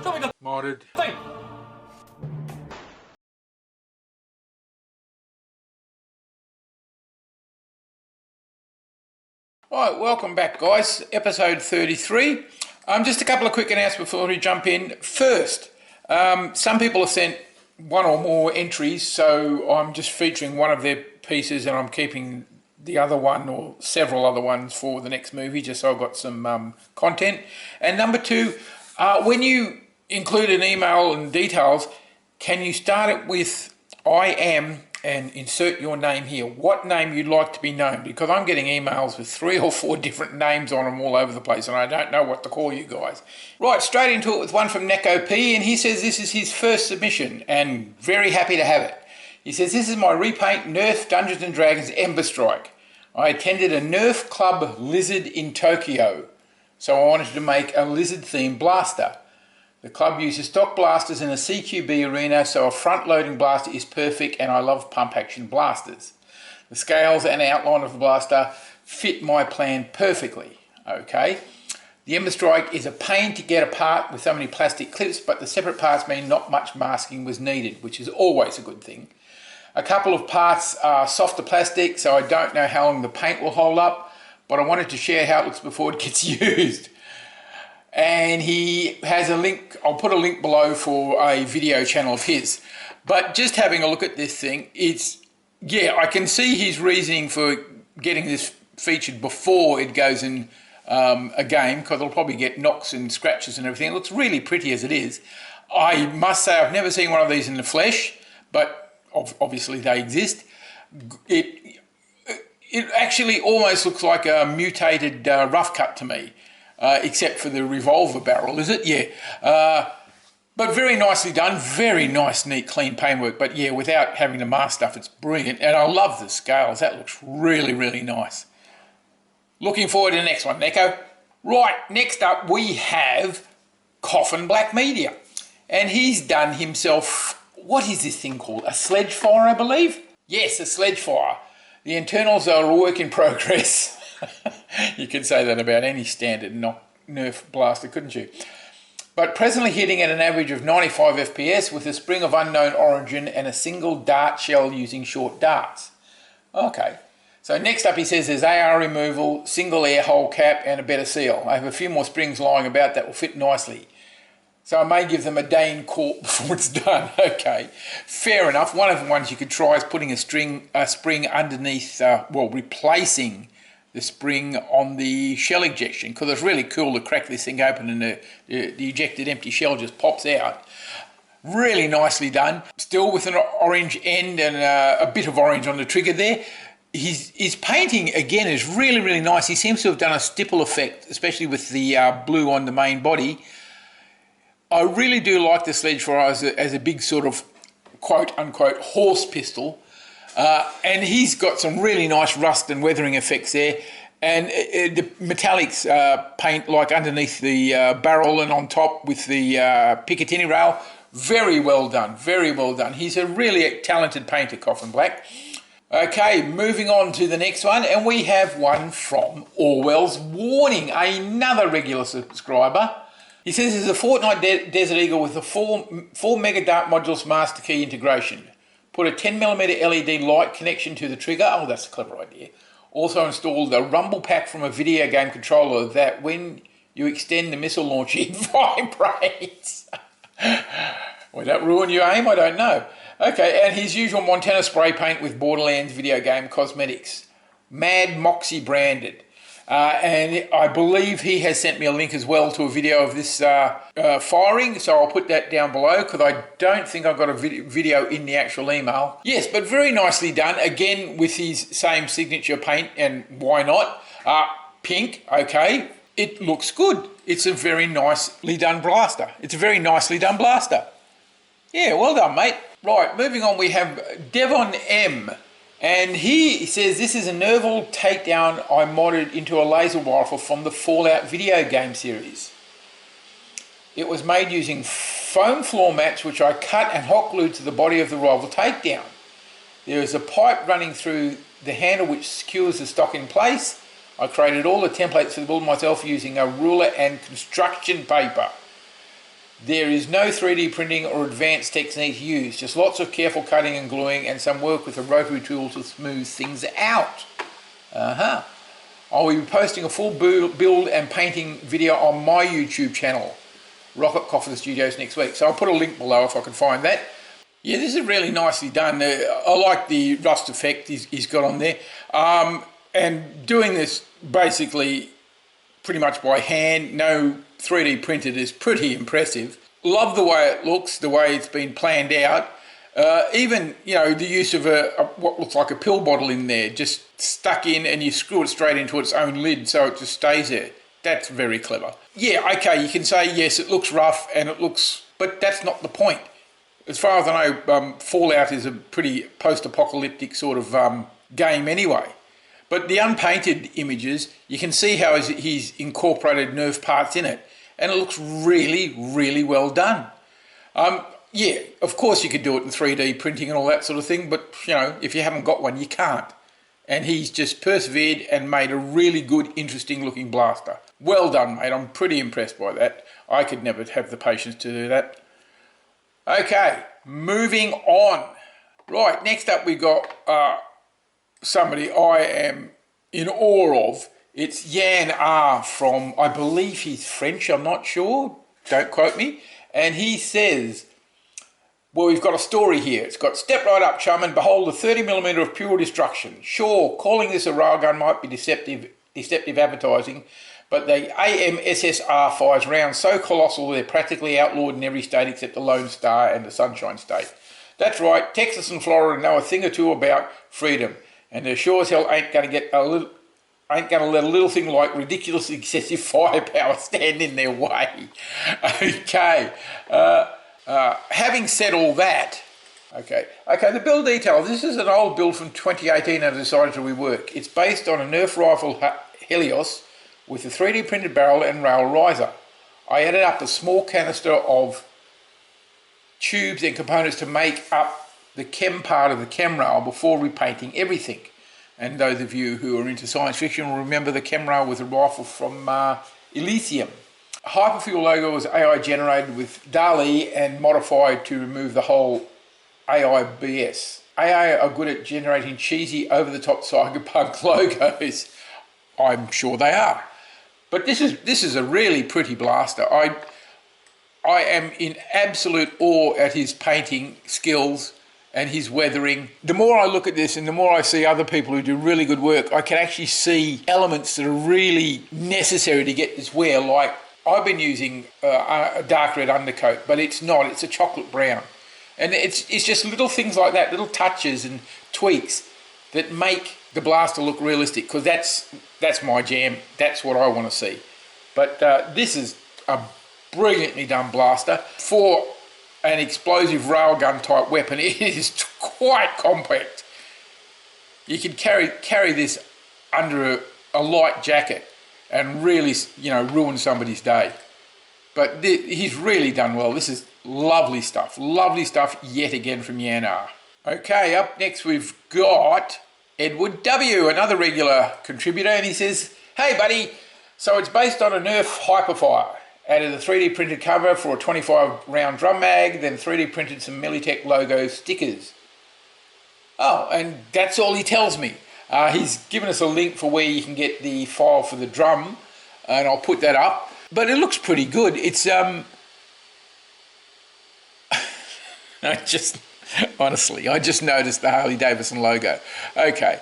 Modded. Alright, welcome back guys, episode 33. Just a couple of quick announcements before we jump in. First, some people have sent one or more entries, so I'm just featuring one of their pieces and I'm keeping the other one or several other ones for the next movie, just so I've got some content. And number two, when you include an email and details, can you start it with I am and insert your name here, what name you'd like to be known, because I'm getting emails with 3 or 4 different names on them all over the place and I don't know what to call you guys. Right, straight into it with one from Neko P, and he says this is his first submission and very happy to have it. He says, this is my repaint Nerf Dungeons & Dragons Ember Strike. I attended a Nerf Club Lizard in Tokyo, so I wanted to make a lizard themed blaster. The club uses stock blasters in a CQB arena, so a front-loading blaster is perfect and I love pump-action blasters. The scales and outline of the blaster fit my plan perfectly. Okay. The Ember Strike is a pain to get apart with so many plastic clips, but the separate parts mean not much masking was needed, which is always a good thing. A couple of parts are softer plastic, so I don't know how long the paint will hold up, but I wanted to share how it looks before it gets used. And he has a link, I'll put a link below for a video channel of his. But just having a look at this thing, yeah, I can see his reasoning for getting this featured before it goes in a game, because it'll probably get knocks and scratches and everything. It looks really pretty as it is. I must say I've never seen one of these in the flesh, but obviously they exist. It actually almost looks like a mutated rough cut to me. Except for the revolver barrel, is it? Yeah. But very nicely done. Very nice, neat, clean paintwork. But yeah, without having the mask stuff, it's brilliant. And I love the scales. That looks really, really nice. Looking forward to the next one, Neko. Right, next up we have Coffin Black Media. And he's done himself, what is this thing called? A sledge fire, I believe? Yes, a sledge fire. The internals are a work in progress. You could say that about any standard Nerf blaster, couldn't you? But presently hitting at an average of 95 FPS with a spring of unknown origin and a single dart shell using short darts. Okay, so next up he says there's AR removal, single air hole cap and a better seal. I have a few more springs lying about that will fit nicely. So I may give them a day in court before it's done. Okay, fair enough. One of the ones you could try is putting a spring underneath, replacing the spring on the shell ejection, because it's really cool to crack this thing open and the ejected empty shell just pops out. Really nicely done. Still with an orange end and a bit of orange on the trigger there. His painting, again, is really, really nice. He seems to have done a stipple effect, especially with the blue on the main body. I really do like the sledge fire as a big sort of quote-unquote horse pistol. And he's got some really nice rust and weathering effects there. And the metallics paint like underneath the barrel and on top with the Picatinny rail. Very well done, very well done. He's a really talented painter, Coffin Black. Okay, moving on to the next one. And we have one from Orwells Warning, another regular subscriber. He says there's a Fortnite Desert Eagle with a 4 Mega Dart Modules Master Key integration. Put a 10mm LED light connection to the trigger. Oh, that's a clever idea. Also installed a rumble pack from a video game controller that when you extend the missile launcher, it vibrates. Will that ruin your aim? I don't know. Okay, and his usual Montana spray paint with Borderlands video game cosmetics. Mad Moxie branded. And I believe he has sent me a link as well to a video of this firing, so I'll put that down below because I don't think I've got a video in the actual email. Yes, but very nicely done, again with his same signature paint, and why not? Pink, okay, it looks good. It's a very nicely done blaster. It's a very nicely done blaster. Yeah, well done, mate. Right, moving on, we have Devon M. And he says, this is a Nerval takedown I modded into a laser rifle from the Fallout video game series. It was made using foam floor mats which I cut and hot glued to the body of the rival takedown. There is a pipe running through the handle which secures the stock in place. I created all the templates for the build myself using a ruler and construction paper. There is no 3D printing or advanced technique used, just lots of careful cutting and gluing and some work with a rotary tool to smooth things out. I will be posting a full build and painting video on my YouTube channel, Rocket Coffin Studios, next week. So I'll put a link below if I can find that. Yeah, this is really nicely done. I like the rust effect he's got on there. And doing this basically pretty much by hand, no 3D printed, is pretty impressive. Love the way it looks, the way it's been planned out. Even, you know, the use of what looks like a pill bottle in there, just stuck in, and you screw it straight into its own lid so it just stays there. That's very clever. Yeah, okay, you can say, yes, it looks rough and it looks... But that's not the point. As far as I know, Fallout is a pretty post-apocalyptic sort of game anyway. But the unpainted images, you can see how he's incorporated Nerf parts in it. And it looks really, really well done. Yeah, of course you could do it in 3D printing and all that sort of thing, but, you know, if you haven't got one, you can't. And he's just persevered and made a really good, interesting looking blaster. Well done, mate. I'm pretty impressed by that. I could never have the patience to do that. Okay, moving on. Right, next up we got somebody I am in awe of. It's Yan R from, I believe he's French, I'm not sure. Don't quote me. And he says... Well, we've got a story here. It's got, step right up, chum, and behold the 30mm of pure destruction. Sure, calling this a railgun might be deceptive advertising, but the AMSSR fires rounds so colossal they're practically outlawed in every state except the Lone Star and the Sunshine State. That's right, Texas and Florida know a thing or two about freedom, and they sure as hell ain't going to let a little thing like ridiculous excessive firepower stand in their way. Okay. Having said all that, okay, the build details. This is an old build from 2018 I decided to rework. It's based on a Nerf rifle Helios with a 3D printed barrel and rail riser. I added up a small canister of tubes and components to make up the chem part of the chem rail before repainting everything. And those of you who are into science fiction will remember the chem rail was a rifle from Elysium. Hyperfuel logo was AI generated with DALL-E and modified to remove the whole AI BS. AI are good at generating cheesy, over-the-top cyberpunk logos. I'm sure they are. But this is a really pretty blaster. I am in absolute awe at his painting skills and his weathering. The more I look at this and the more I see other people who do really good work, I can actually see elements that are really necessary to get this wear, like I've been using a dark red undercoat, but it's not. It's a chocolate brown. And it's just little things like that, little touches and tweaks that make the blaster look realistic, because that's my jam. That's what I want to see. But this is a brilliantly done blaster. For an explosive railgun type weapon, it is quite compact. You can carry this under a light jacket and really, you know, ruin somebody's day. But he's really done well. This is lovely stuff yet again from Yan R. Okay, up next we've got Edward W, another regular contributor, and he says, hey buddy, so it's based on a Nerf Hyperfire. Added a 3D printed cover for a 25 round drum mag, then 3D printed some Militech logo stickers. Oh, and that's all he tells me. He's given us a link for where you can get the file for the drum, and I'll put that up. But it looks pretty good. It's honestly, I just noticed the Harley Davidson logo. Okay,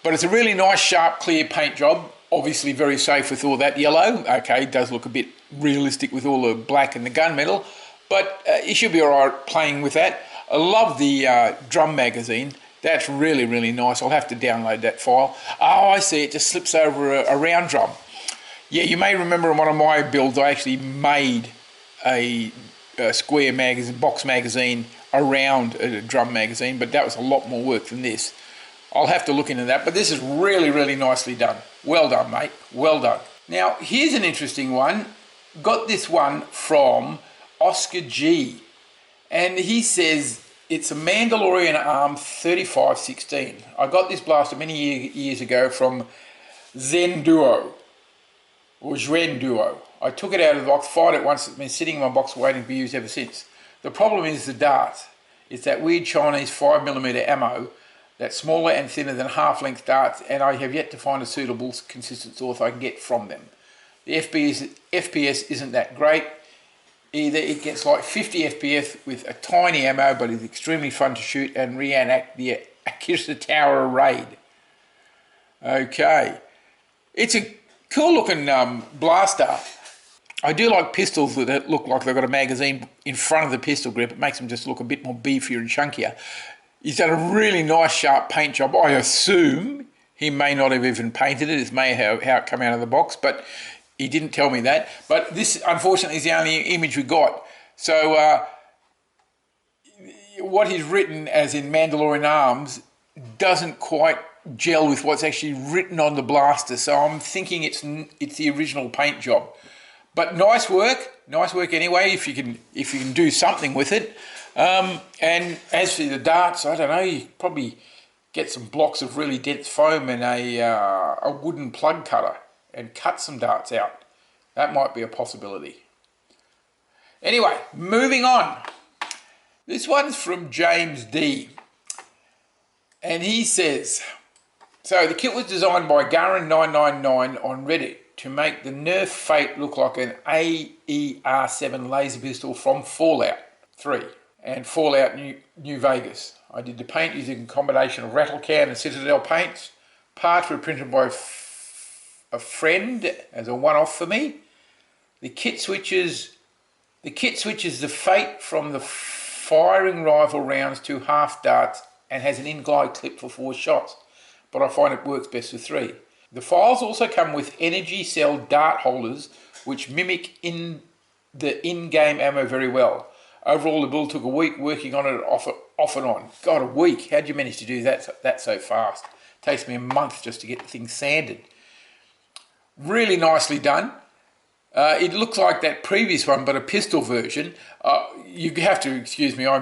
but it's a really nice, sharp, clear paint job. Obviously very safe with all that yellow. Okay, it does look a bit realistic with all the black and the gunmetal, but you should be all right playing with that. I love the drum magazine. That's really, really nice. I'll have to download that file. Oh, I see. It just slips over a round drum. Yeah, you may remember in one of my builds, I actually made a square magazine, box magazine around a drum magazine, but that was a lot more work than this. I'll have to look into that, but this is really, really nicely done. Well done, mate. Well done. Now, here's an interesting one. Got this one from Oscar G. And he says, it's a Mandalorian Arm 3516. I got this blaster many years ago from Zen Duo, or Zuen Duo. I took it out of the box, fired it once, it's been sitting in my box waiting to be used ever since. The problem is the darts. It's that weird Chinese 5mm ammo, that's smaller and thinner than half-length darts, and I have yet to find a suitable, consistent source I can get from them. The FPS isn't that great. Either it gets like 50 FPS with a tiny ammo, but it's extremely fun to shoot and reenact the Akira Tower raid. Okay. It's a cool looking blaster. I do like pistols that look like they've got a magazine in front of the pistol grip. It makes them just look a bit more beefier and chunkier. He's done a really nice sharp paint job. I assume he may not have even painted it. It may have how it came out of the box, but he didn't tell me that. But this, unfortunately, is the only image we got. So what he's written, as in Mandalorian Arms, doesn't quite gel with what's actually written on the blaster. So I'm thinking it's the original paint job. But nice work anyway. If you can do something with it. And as for the darts, I don't know. You probably get some blocks of really dense foam and a wooden plug cutter and cut some darts out. That might be a possibility. Anyway, moving on. This one's from James D. And he says, so the kit was designed by Garen999 on Reddit to make the Nerf Fate look like an AER7 laser pistol from Fallout 3 and Fallout New Vegas. I did the paint using a combination of rattle can and Citadel paints. Parts were printed by a friend as a one-off for me. The kit switches the Fate from the firing rifle rounds to half darts and has an in-glide clip for 4 shots, but I find it works best with 3. The files also come with energy cell dart holders which mimic the in-game ammo very well. Overall, the build took a week working on it off and on. God, a week. How'd you manage to do that so fast? It takes me a month just to get the thing sanded. Really nicely done. It looks like that previous one, but a pistol version. You have to excuse me, I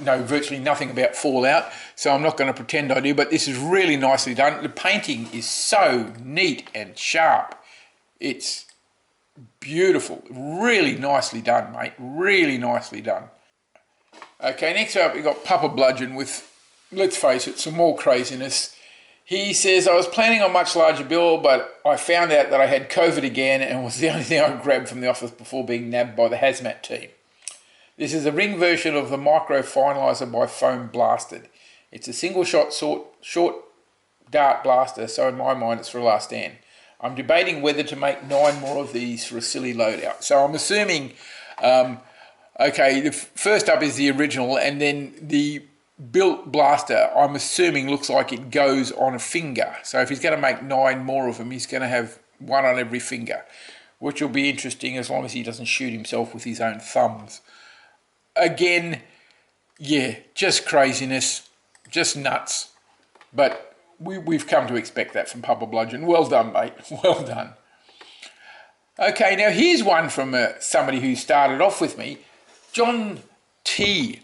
know virtually nothing about Fallout, so I'm not going to pretend I do, but this is really nicely done. The painting is so neat and sharp. It's beautiful. Really nicely done, mate. Really nicely done. Okay, next up we've got Papa Bludgeon with, let's face it, some more craziness. He says, I was planning on a much larger bill, but I found out that I had COVID again and was the only thing I grabbed from the office before being nabbed by the hazmat team. This is a ring version of the Micro Finalizer by Foam Blasted. It's a single shot short dart blaster, so in my mind it's for a last stand. I'm debating whether to make 9 more of these for a silly loadout. So I'm assuming, okay, the first up is the original, and then the built blaster, I'm assuming, looks like it goes on a finger. So if he's going to make 9 more of them, he's going to have 1 on every finger, which will be interesting as long as he doesn't shoot himself with his own thumbs. Again, yeah, just craziness, just nuts. But we've come to expect that from Papa Bludgeon. Well done, mate. Well done. Okay, now here's one from somebody who started off with me, John T.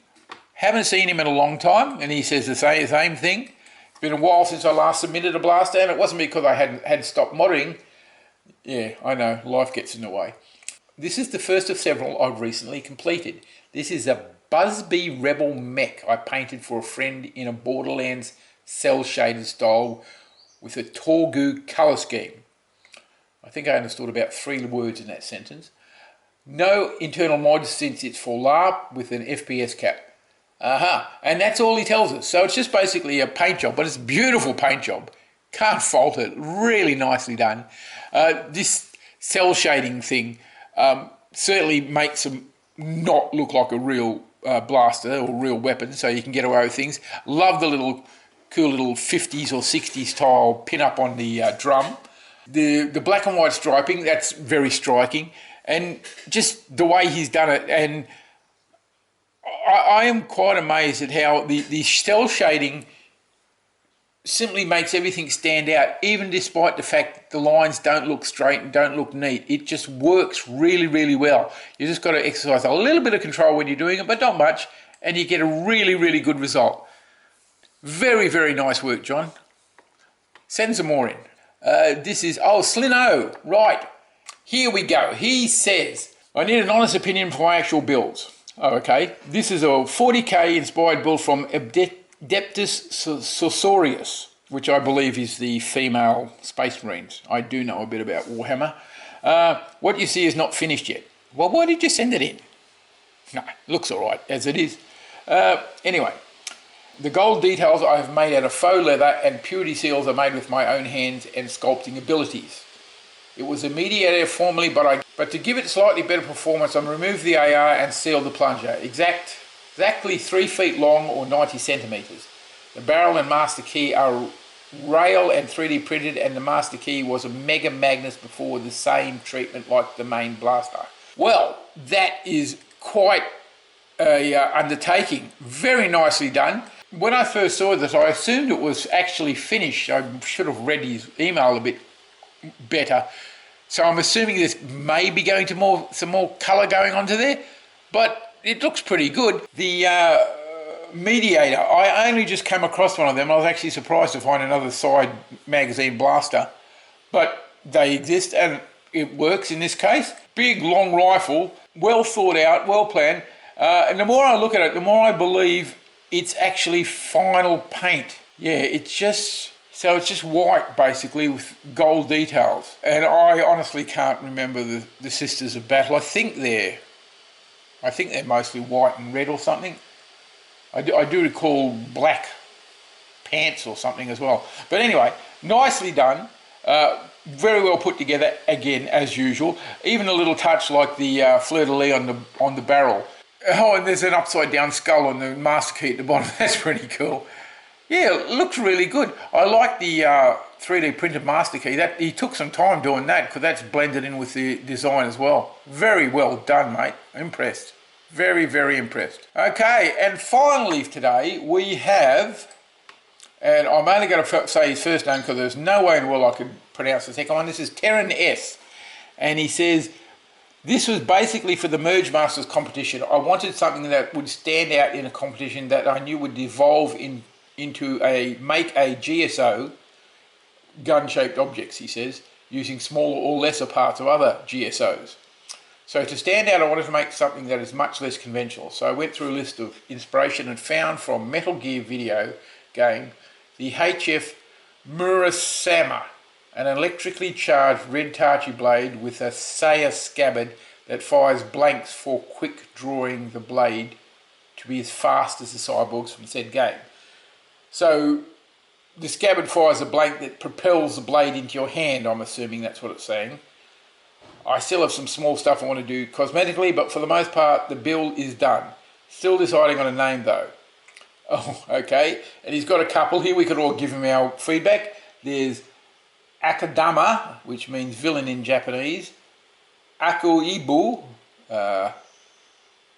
Haven't seen him in a long time, and he says the same thing. It's been a while since I last submitted a blaster, and it wasn't because I had stopped modding. Yeah, I know, life gets in the way. This is the first of several I've recently completed. This is a Busby Rebel mech I painted for a friend in a Borderlands cel-shaded style with a Torgu colour scheme. I think I understood about 3 words in that sentence. No internal mods since it's for LARP with an FPS cap. And that's all he tells us. So it's just basically a paint job, but it's a beautiful paint job. Can't fault it. Really nicely done. This cell shading thing certainly makes them not look like a real blaster or real weapon, so you can get away with things. Love the cool little 50s or 60s style pin up on the drum. The black and white striping, that's very striking. And just the way he's done it, and I am quite amazed at how the cell shading simply makes everything stand out, even despite the fact the lines don't look straight and don't look neat. It just works really, really well. You just got to exercise a little bit of control when you're doing it, but not much, and you get a really, really good result. Very, very nice work, John. Send some more in. This is, Sleno, right. here we go. He says, I need an honest opinion for my actual builds. Oh, okay. This is a 40k inspired build from Adeptus Sororius, which I believe is the female Space Marines. I do know a bit about Warhammer. What you see is not finished yet. Well, why did you send it in? No, looks all right as it is. Anyway, the gold details I have made out of faux leather, and purity seals are made with my own hands and sculpting abilities. It was a mediator formerly, but to give it slightly better performance, I removed the AR and sealed the plunger. Exactly 3 feet long or 90 centimeters. The barrel and master key are rail and 3D printed, and the master key was a Mega Magnus before the same treatment like the main blaster. Well, that is quite a undertaking. Very nicely done. When I first saw this, I assumed it was actually finished. I should have read his email a bit better. So I'm assuming there's maybe going to some more colour going onto there, but it looks pretty good. The mediator, I only just came across one of them. I was actually surprised to find another side magazine blaster, but they exist and it works in this case. Big long rifle, well thought out, well planned, and the more I look at it, the more I believe it's actually final paint. Yeah, it's just white basically with gold details, and I honestly can't remember the Sisters of Battle. I think they're mostly white and red or something. I do recall black pants or something as well. But anyway, nicely done. Very well put together again as usual. Even a little touch like the fleur-de-lis on the barrel. Oh, and there's an upside down skull on the master key at the bottom. That's pretty cool. Yeah, it looks really good. I like the 3D printed master key. That he took some time doing that because that's blended in with the design as well. Very well done, mate. Impressed. Very, very impressed. Okay, and finally today we have, and I'm only going to say his first name because there's no way in the world I could pronounce the second one. This is TeranS, and he says, this was basically for the Merge Masters competition. I wanted something that would stand out in a competition that I knew would devolve into make a GSO, gun-shaped objects, he says, using smaller or lesser parts of other GSOs. So to stand out, I wanted to make something that is much less conventional. So I went through a list of inspiration and found from Metal Gear video game the HF Murasama, an electrically charged red Tachi blade with a Saya scabbard that fires blanks for quick drawing the blade to be as fast as the cyborgs from said game. So the scabbard fires a blank that propels the blade into your hand. I'm assuming that's what it's saying. I still have some small stuff I want to do cosmetically, but for the most part the build is done. Still deciding on a name though. Oh, okay. And he's got a couple here. We could all give him our feedback. There's Akadama, which means villain in Japanese. Akuibu,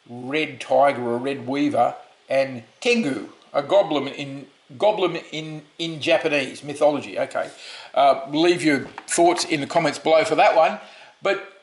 red tiger or red weaver, and Tengu, a goblin in Japanese mythology. Okay, leave your thoughts in the comments below for that one. But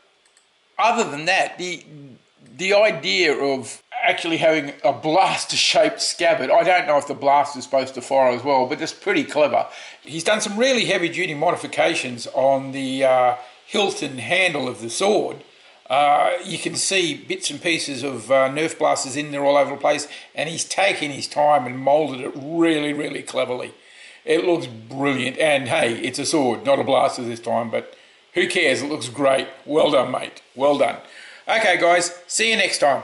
other than that, the idea of actually having a blaster-shaped scabbard, I don't know if the blaster is supposed to fire as well, but it's pretty clever. He's done some really heavy-duty modifications on the hilt and handle of the sword. You can see bits and pieces of Nerf Blasters in there all over the place, and he's taken his time and moulded it really, really cleverly. It looks brilliant, and hey, it's a sword, not a blaster this time, but who cares? It looks great. Well done, mate. Well done. Okay, guys, see you next time.